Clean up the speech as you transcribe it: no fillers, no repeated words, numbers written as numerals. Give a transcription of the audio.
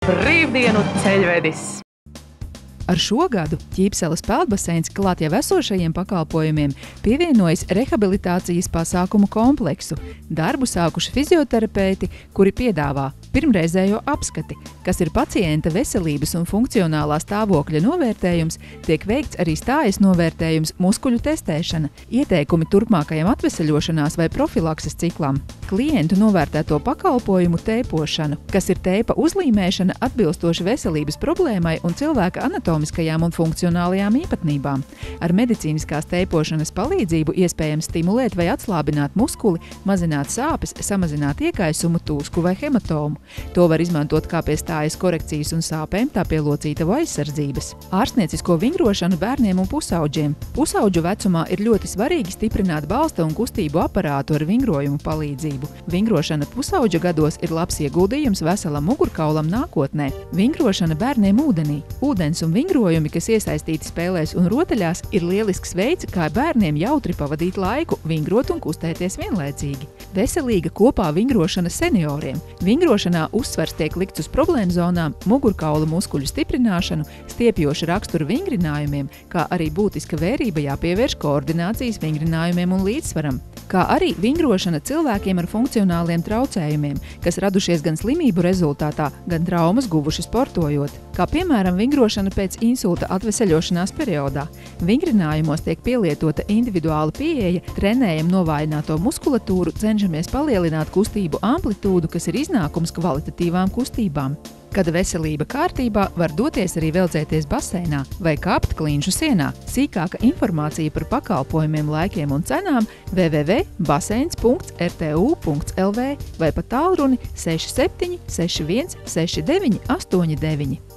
Brīvdienu ceļvedis. Ar šo gadu Ķīpseles peldbaseins klāt jau esošajiem pakalpojumiem pievienojas rehabilitācijas pasākumu kompleksu. Darbu sākuši fizioterapeiti, kuri piedāvā pirmreizējo apskati, kas ir pacienta veselības un funkcionālā stāvokļa novērtējums, tiek veikts arī stājas novērtējums, muskuļu testēšana, ieteikumi turpmākajam atveseļošanās vai profilakses ciklam, klientu novērtēto pakalpojumu teipošanu, kas ir teipa uzlīmēšana atbilstoši veselības problēmai un cilvēka anatomiskajām un funkcionālajām īpatnībām. Ar medicīniskās teipošanas palīdzību iespējams stimulēt vai atslābināt muskuli, mazināt sāpes, samazināt iekaisumu, tūsku vai hematomu. To var izmantot kā pie stājas korekcijas un sāpēm, tā pie locītavu aizsardzības. Ārstniecisko vingrošanu bērniem un pusauģiem. Pusauģu vecumā ir ļoti svarīgi stiprināt balsta un kustību aparātu ar vingrojumu palīdzību. Vingrošana pusauģa gados ir labs ieguldījums veselam mugurkaulam nākotnē. Vingrošana bērniem ūdenī. Ūdens un vingrojumi, kas iesaistīti spēlēs un rotaļās, ir lielisks veids, kā bērniem jautri pavadīt laiku, vingrot un kustēties vienlaicīgi. Veselīga kopā vingrošana senioriem. Vingrošanā uzsvars tiek likts uz problēmzonām, mugurkaula muskuļu stiprināšanu, stiepjoša rakstura vingrinājumiem, kā arī būtiska vērība jāpievērš koordinācijas vingrinājumiem un līdzsvaram, kā arī vingrošana cilvēkiem ar funkcionāliem traucējumiem, kas radušies gan slimību rezultātā, gan traumas guvuši sportojot, kā piemēram vingrošana pēc insulta atveseļošanās periodā. Vingrinājumos tiek pielietota individuāla pieeja, trenējam novājināto muskulatūru, cenšamies palielināt kustību amplitūdu, kas ir iznākums kvalitatīvām kustībām. Kad veselība kārtībā, var doties arī veldzēties baseinā vai kāpt Klinšu sienā. Sīkāka informācija par pakalpojumiem, laikiem un cenām www.baseins.rtu.lv vai pa tālruni 67 61 69 89.